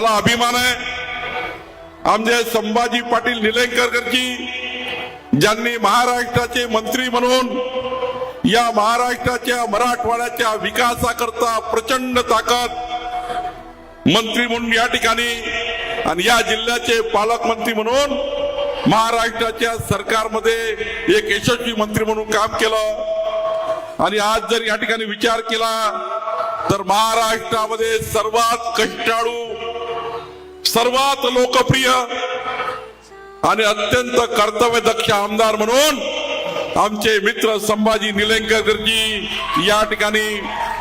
मला अभिमान आहे आमचे संभाजी पाटील निलंगेकरजी, ज्यांनी महाराष्ट्राचे मंत्री म्हणून या महाराष्ट्राच्या मराठवाड्याच्या विकासाकरता प्रचंड ताकद मंत्री म्हणून या ठिकाणी आणि या जिल्ह्याचे पालकमंत्री म्हणून महाराष्ट्राच्या सरकारमध्ये एक यशस्वी मंत्री म्हणून काम केलं। आणि आज जर या ठिकाणी विचार केला तर महाराष्ट्रामध्ये सर्वात कष्टाळू, सर्वात लोकप्रिय आणि अत्यंत कर्तव्यदक्ष आमदार म्हणून आमचे मित्र संभाजी निलंगेकरजी या ठिकाणी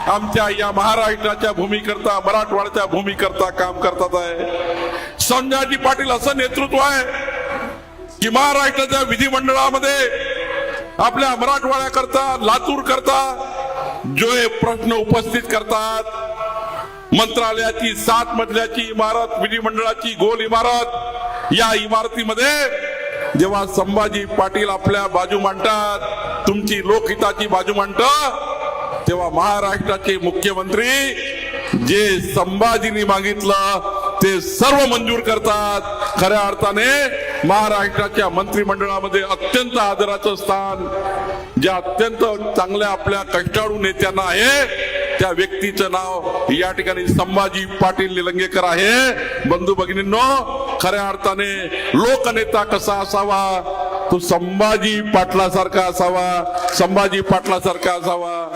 आमच्या या महाराष्ट्राच्या भूमीकरता, मराठवाड्याच्या भूमीकरता काम करतात आहे। संभाजी पाटील असं नेतृत्व आहे की महाराष्ट्राच्या विधिमंडळामध्ये आपल्या मराठवाड्याकरता, लातूर करता जो हे प्रश्न उपस्थित करतात, मंत्रालयाची 7 मजल्याची इमारत, विधिमंडळाची गोल इमारत, या इमारतीमध्ये जेव्हा संभाजी पाटील आपल्या बाजू मांडतात, तुमची लोकहिताची बाजू मांडतात, तेव्हा महाराष्ट्राचे मुख्यमंत्री जे संभाजींनी मागितलं ते सर्व मंजूर करतात। खऱ्या अर्थाने महाराष्ट्राच्या मंत्रिमंडळामध्ये अत्यंत आदराचं स्थान ज्या अत्यंत चांगल्या आपल्या कष्टाळू नेत्यांना आहे त्या व्यक्तीचं नाव या ठिकाणी संभाजी पाटील निलंगेकर आहे। बंधू भगिनींनो, खऱ्या अर्थाने लोकनेता कसा असावा तो संभाजी पाटलासारखा असावा, संभाजी पाटलासारखा असावा।